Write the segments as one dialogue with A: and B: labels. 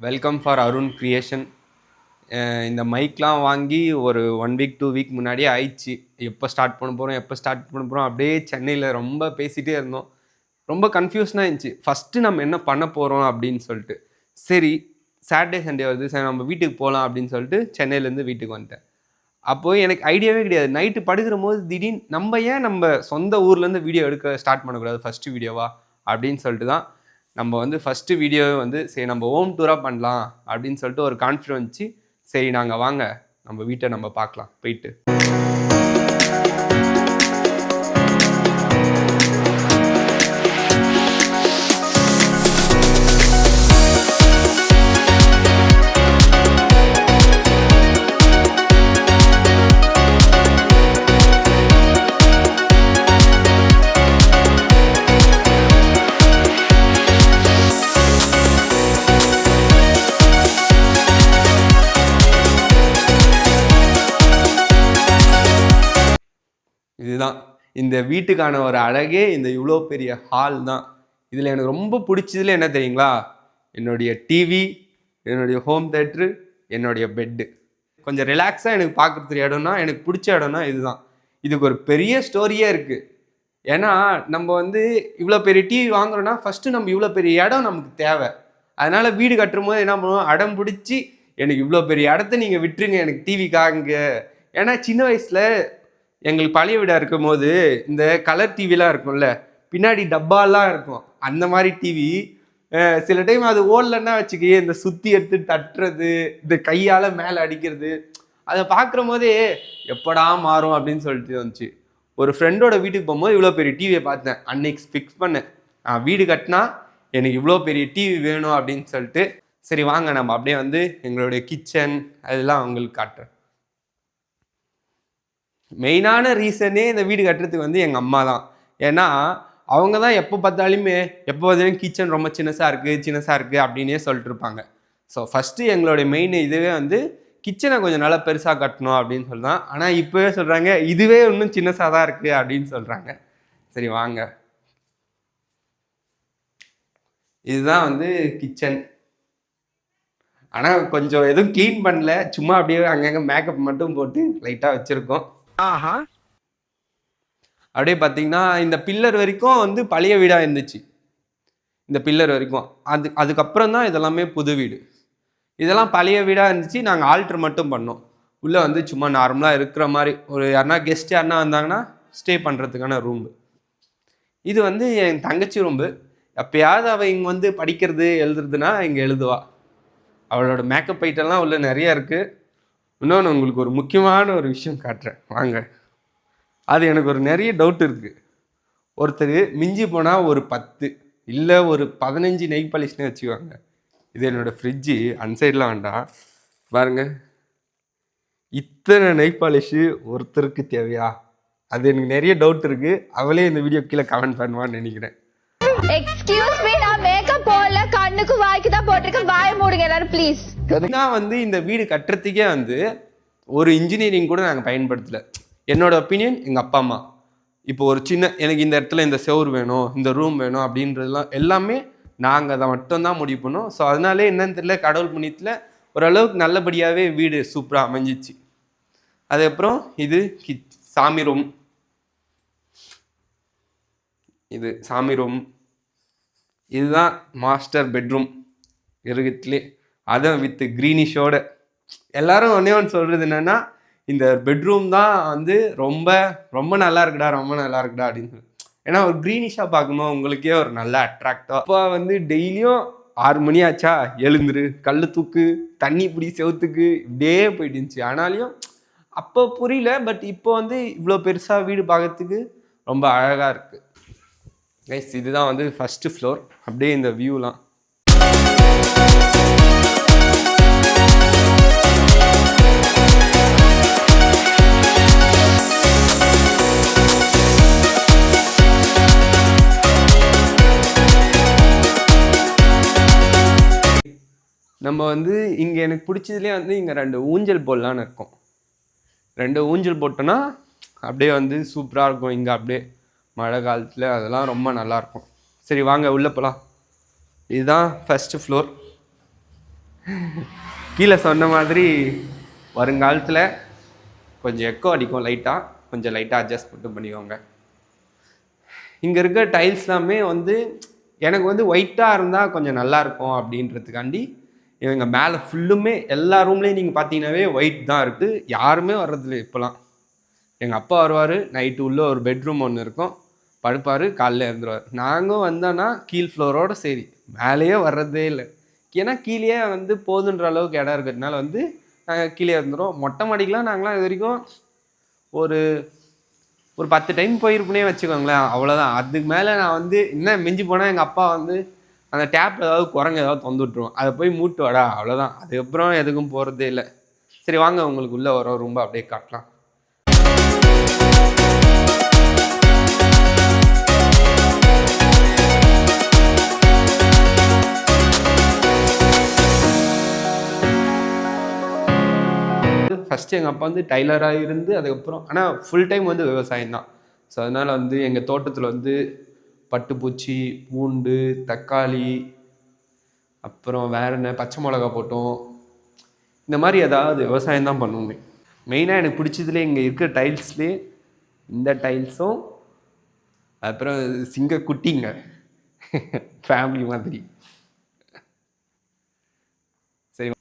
A: Welcome for Arun creation. இந்த மைக்லாம் வாங்கி ஒரு 1 வீக் 2 வீக் முன்னாடியே ஆயிடுச்சு. எப்போ ஸ்டார்ட் பண்ண போகிறோம் அப்படியே சென்னையில் ரொம்ப பேசிகிட்டே இருந்தோம். ரொம்ப கன்ஃபியூஷனாக இருந்துச்சு. ஃபஸ்ட்டு நம்ம என்ன பண்ண போகிறோம் அப்படின்னு சொல்லிட்டு. சரி, சாட்டர்டே சண்டே வருது, சரி நம்ம வீட்டுக்கு போகலாம் அப்படின்னு சொல்லிட்டு சென்னையிலேருந்து வீட்டுக்கு வந்துட்டேன். அப்போது எனக்கு ஐடியாவே கிடையாது. நைட்டு படுக்கிற போது திடீர்னு நம்ம சொந்த ஊர்லேருந்து வீடியோ எடுக்க ஸ்டார்ட் பண்ணக்கூடாது ஃபஸ்ட்டு வீடியோவா அப்படின்னு சொல்லிட்டு தான் நம்ம ஃபஸ்ட்டு வீடியோவே சரி நம்ம ஹோம் டூராக பண்ணலாம் அப்படின்னு சொல்லிட்டு ஒரு கான்ஃபிடன்ஸ் வந்துச்சு. சரி நாங்கள் வாங்க நம்ம வீட்டை நம்ம பார்க்கலாம் போயிட்டு. இதுதான் இந்த வீட்டுக்கான ஒரு அழகே, இந்த இவ்வளோ பெரிய ஹால் தான். இதில் எனக்கு ரொம்ப பிடிச்சதுல என்ன தெரியுங்களா? என்னுடைய டிவி, என்னுடைய ஹோம் தேட்ரு, என்னுடைய பெட்டு. கொஞ்சம் ரிலாக்ஸாக எனக்கு பார்க்குறது இடம்னா, எனக்கு பிடிச்ச இடம்னா இதுதான். இதுக்கு ஒரு பெரிய ஸ்டோரியே இருக்குது. ஏன்னா நம்ம இவ்வளோ பெரிய டிவி வாங்குறோன்னா ஃபஸ்ட்டு நம்ம இவ்வளோ பெரிய இடம் நமக்கு தேவை. அதனால் வீடு கட்டும் போது என்ன பண்ணுவோம், அடம் பிடிச்சி எனக்கு இவ்வளோ பெரிய இடத்த நீங்கள் விட்டுருங்க, எனக்கு டிவிக்காங்க. ஏன்னா சின்ன வயசில் எங்களுக்கு பழைய வீடாக இருக்கும் போது இந்த கலர் டிவிலாம் இருக்கும்ல, பின்னாடி டப்பாலாம் இருக்கும். அந்த மாதிரி டிவி சில டைம் அது ஓடலன்னா வச்சுக்கையே, இந்த சுற்றி எடுத்து தட்டுறது, இந்த கையால் மேலே அடிக்கிறது, அதை பார்க்குற போதே எப்படா மாறும் அப்படின்னு சொல்லிட்டு வந்துச்சு. ஒரு ஃப்ரெண்டோட வீட்டுக்கு போகும்போது இவ்வளோ பெரிய டிவியை பார்த்தேன். அன்னைக்கு ஃபிக்ஸ் பண்ணேன், வீடு கட்டினா எனக்கு இவ்வளோ பெரிய டிவி வேணும் அப்படின்னு சொல்லிட்டு. சரி வாங்க நம்ம அப்படியே எங்களுடைய கிச்சன் அதெல்லாம் அவங்களுக்கு காட்டுறேன். மெயினான ரீசனே இந்த வீடு கட்டுறதுக்கு எங்கள் அம்மா தான். ஏன்னா அவங்க தான் எப்போ பார்த்தாலும் கிச்சன் ரொம்ப சின்னசாக இருக்குது அப்படின்னே சொல்லிட்டு இருப்பாங்க. ஸோ ஃபஸ்ட்டு எங்களுடைய மெயின் இதுவே கிச்சனை கொஞ்சம் நல்லா பெருசாக கட்டணும் அப்படின்னு சொல்லுதான். ஆனால் இப்போவே சொல்கிறாங்க இதுவே இன்னும் சின்னசாக தான் இருக்குது அப்படின்னு சொல்கிறாங்க. சரி வாங்க, இதுதான் கிச்சன். ஆனால் கொஞ்சம் எதுவும் க்ளீன் பண்ணல, சும்மா அப்படியே அங்கங்கே மேக்கப் மட்டும் போட்டு லைட்டாக வச்சுருக்கோம். அப்படியே பார்த்தீங்கன்னா இந்த பில்லர் வரைக்கும் பழைய வீடாக இருந்துச்சு. இந்த பில்லர் வரைக்கும் அதுக்கப்புறம் தான் இதெல்லாமே புது வீடு. இதெல்லாம் பழைய வீடாக இருந்துச்சு. நாங்கள் ஆல்ட்ரு மட்டும் பண்ணோம். உள்ளே சும்மா நார்மலாக இருக்கிற மாதிரி ஒரு கெஸ்ட் யாருன்னா வந்தாங்கன்னா ஸ்டே பண்ணுறதுக்கான ரூம்பு. இது என் தங்கச்சி ரூம்பு. எப்போயாவது அவள் இங்கே படிக்கிறது எழுதுறதுன்னா இங்கே எழுதுவா. அவளோட மேக்கப் ஐட்டம்லாம் உள்ள நிறையா இருக்குது. இன்னொன்று உங்களுக்கு ஒரு முக்கியமான ஒரு விஷயம் காட்டுறேன் வாங்க. அது எனக்கு ஒரு நிறைய டவுட் இருக்குது. ஒருத்தர் மிஞ்சி போனால் ஒரு 10 இல்லை ஒரு 15 நெய் பாலிஷ்னே வச்சுக்குவாங்க. இது என்னோடய ஃப்ரிட்ஜு. அன்சைடெலாம் வேண்டாம் பாருங்கள், இத்தனை நெய் பாலிஷு ஒருத்தருக்கு தேவையா? அது எனக்கு நிறைய டவுட் இருக்குது. அவளே இந்த வீடியோ கீழே கமெண்ட் பண்ணுவான்னு நினைக்கிறேன்.
B: எக்ஸ்கியூஸ் மீ, நான் மேக்கப் போடல, கண்ணுக்கு வாய்க்கு தான் போட்டிருக்கேன், வாய மூடுங்க எல்லாரும் ப்ளீஸ்.
A: நான் இந்த வீடு கட்டுறதுக்கே ஒரு இன்ஜினியரிங் கூட நாங்கள் பயன்படுத்தலை. என்னோட ஒப்பீனியன், எங்கள் அப்பா அம்மா இப்போ ஒரு சின்ன எனக்கு இந்த இடத்துல இந்த செவுர் வேணும், இந்த ரூம் வேணும் அப்படின்றதுலாம் எல்லாமே நாங்கள் அதை மட்டும்தான் முடிவு பண்ணோம். ஸோ அதனாலே என்னன்னு தெரியல, கடவுள் புண்ணியத்தில் ஓரளவுக்கு நல்லபடியாகவே வீடு சூப்பராக அமைஞ்சிச்சு. அதுக்கப்புறம் இது சாமி ரூம். இது சாமி ரூம். இதுதான் மாஸ்டர் பெட்ரூம் இருக்கிறதுலே. அதை வித் க்ரீனிஷோட. எல்லாரும் ஒன்று சொல்கிறது என்னென்னா, இந்த பெட்ரூம் தான் ரொம்ப ரொம்ப நல்லா இருக்குடா அப்படின்னு சொல்லி. ஏன்னா ஒரு க்ரீனிஷாக பார்க்கணும், உங்களுக்கே ஒரு நல்ல அட்ராக்டாக. அப்போ டெய்லியும் 6 மணி ஆச்சா எழுந்துரு, கல் தூக்கு, தண்ணி பிடி செவுத்துக்கு, இப்படியே போயிட்டு இருந்துச்சு. ஆனாலையும் அப்போ புரியல. பட் இப்போ இவ்வளோ பெருசாக வீடு பார்க்கறதுக்கு ரொம்ப அழகாக இருக்குது. கைஸ் இதுதான் ஃபஸ்ட்டு ஃப்ளோர். அப்படியே இந்த வியூலாம் நம்ம இங்கே எனக்கு பிடிச்சதுலேயே இங்கே 2 ஊஞ்சல் போடலான்னு இருக்கும். 2 ஊஞ்சல் போட்டோன்னா அப்படியே சூப்பராக இருக்கும். இங்கே அப்படியே மழை காலத்தில் அதெல்லாம் ரொம்ப நல்லாயிருக்கும். சரி வாங்க உள்ளே போகலாம். இதுதான் ஃபஸ்ட்டு ஃப்ளோர். கீழே சொன்ன மாதிரி வருங்காலத்தில் கொஞ்சம் எக்கோ அடிக்கும் லைட்டாக, கொஞ்சம் லைட்டாக அட்ஜஸ்ட் மட்டும் பண்ணிக்கோங்க. இங்கே இருக்க டைல்ஸ்லாமே வந்து எனக்கு வந்து ஒயிட்டாக இருந்தால் கொஞ்சம் நல்லாயிருக்கும் அப்படின்றதுக்காண்டி இவங்க மேலே ஃபுல்லுமே எல்லா ரூம்லேயும் நீங்கள் பார்த்தீங்கன்னாவே ஒயிட் தான் இருக்குது. யாருமே வர்றதில்லை இப்போலாம். எங்கள் அப்பா வருவார், நைட்டு உள்ளே ஒரு பெட்ரூம் ஒன்று இருக்கும், படுப்பார், காலையில் இருந்துருவார். நாங்களும் வந்தோன்னா கீழ் ஃப்ளோரோடு சரி, மேலேயே வர்றதே இல்லை. ஏன்னா கீழே வந்து போதுன்ற அளவுக்கு இடம் இருக்கிறதுனால வந்து நாங்கள் கீழே இருந்துடும். மொட்டை மாடிக்கெலாம் நாங்களாம் இது வரைக்கும் ஒரு 10 டைம் போயிருப்பேனே வச்சுக்கோங்களேன், அவ்வளோதான். அதுக்கு மேலே நான் வந்து என்ன மிஞ்சி போனால் எங்கள் அப்பா வந்து அந்த டேப்பில் ஏதாவது குரங்கு ஏதாவது தொந்து விட்ருவோம், அதை போய் மூட்டு வாடா, அவ்வளோதான். அதுக்கப்புறம் எதுக்கும் போகிறதே இல்லை. சரி வாங்க, உங்களுக்கு உள்ளே வர ரொம்ப அப்படியே காட்டலாம். ஃபஸ்ட்டு எங்கள் அப்பா வந்து டைலராக இருந்து அதுக்கப்புறம் ஆனால் ஃபுல் டைம் வந்து விவசாயம் தான். ஸோ அதனால் வந்து எங்கள் தோட்டத்தில் வந்து பட்டுப்பூச்சி, பூண்டு, தக்காளி, அப்புறம் வேறு என்ன பச்சை மிளகா போட்டோம். இந்த மாதிரி ஏதாவது விவசாயம் தான் பண்ணுவோமே. மெயினாக எனக்கு பிடிச்சதுலேயே இங்கே இருக்கிற டைல்ஸ்லேயே இந்த டைல்ஸும் அப்புறம் சிங்க குட்டிங்க ஃபேமிலி மாதிரி. சரி,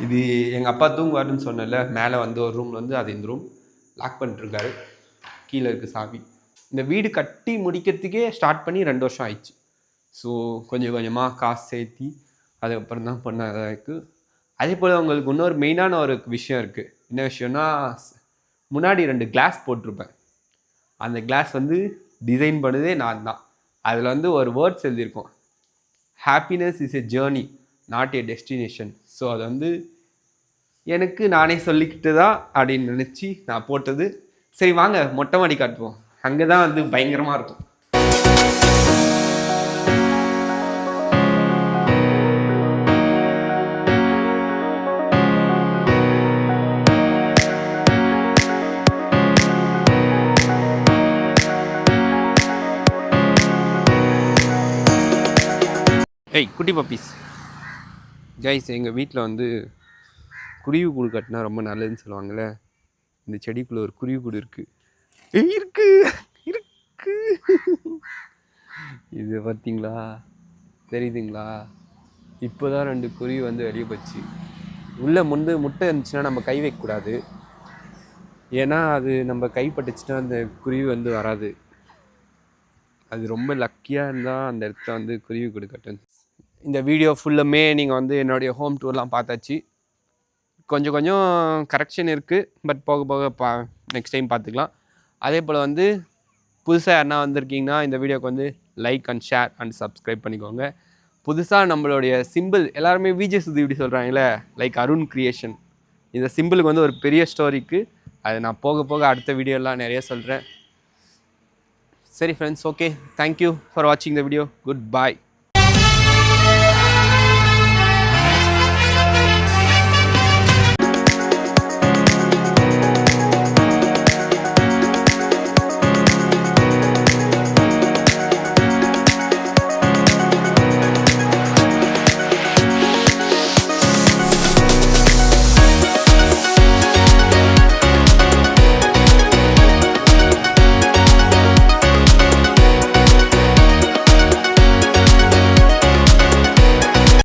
A: இது எங்கள் அப்பா தூங்குவாருன்னு சொன்னல, மேலே வந்து ஒரு ரூமில் வந்து அது இந்த ரூம் லாக் பண்ணிட்டுருக்காரு, கீழே இருக்குது சாவி. இந்த வீடு கட்டி முடிக்கிறதுக்கே ஸ்டார்ட் பண்ணி 2 வருஷம் ஆயிடுச்சு. ஸோ கொஞ்சம் கொஞ்சமாக காசு சேர்த்தி அதுக்கப்புறம் தான் பண்ணதாக இருக்குது. அதே போல் உங்களுக்கு இன்னொரு மெயினான ஒரு விஷயம் இருக்குது. என்ன விஷயம்னா, முன்னாடி 2 கிளாஸ் போட்டிருப்பேன். அந்த கிளாஸ் வந்து டிசைன் பண்ணதே நான் தான். அதில் வந்து ஒரு வேர்ட்ஸ் எழுதியிருக்கோம், happiness is a journey not a destination. So அது வந்து எனக்கு நானே சொல்லிக்கிட்டு தான் அப்படின்னு நினச்சி நான் போட்டது. சரி வாங்க மொட்டை மாடி காட்டுவோம், அங்கே தான் வந்து பயங்கரமாக இருக்கும். ஏய் குட்டி பப்பீஸ் கைஸ், எங்கள் வீட்டில் வந்து குருவி கூடு கட்டினா ரொம்ப நல்லதுன்னு சொல்லுவாங்கள்ல. இந்த செடிக்குள்ளே ஒரு குருவி கூடு இருக்குது. இருக்கு இருக்கு இது பார்த்தீங்களா, தெரியுதுங்களா? இப்போ தான் 2 குருவி வந்து வெளியே போச்சு. உள்ளே முட்டை இருந்துச்சுன்னா நம்ம கை வைக்கக்கூடாது, ஏன்னா அது நம்ம கைப்பட்டுச்சுன்னா அந்த குருவி வந்து வராது. அது ரொம்ப லக்கியாக இருந்தால் அந்த இடத்துல வந்து குருவி கூடு கட்டுன்னு. இந்த வீடியோ ஃபுல்லுமே நீங்கள் வந்து என்னுடைய ஹோம் டூர்லாம் பார்த்தாச்சு. கொஞ்சம் கொஞ்சம் கரெக்ஷன் இருக்குது, பட் போக போக நெக்ஸ்ட் டைம் பார்த்துக்கலாம். அதே போல் வந்து புதுசாக யாருன்னா வந்திருக்கீங்கன்னா இந்த வீடியோக்கு வந்து like and share and subscribe பண்ணிக்கோங்க. புதுசாக நம்மளுடைய சிம்பிள் எல்லாருமே விஜய் சுதி இப்படி சொல்கிறாங்களே, லைக் அருண் கிரியேஷன், இந்த சிம்பிளுக்கு வந்து ஒரு பெரிய ஸ்டோரிக்கு அது நான் போக போக அடுத்த வீடியோலாம் நிறைய சொல்கிறேன். சரி ஃப்ரெண்ட்ஸ், ஓகே, தேங்க்யூ ஃபார் வாட்சிங் த வீடியோ. Good bye.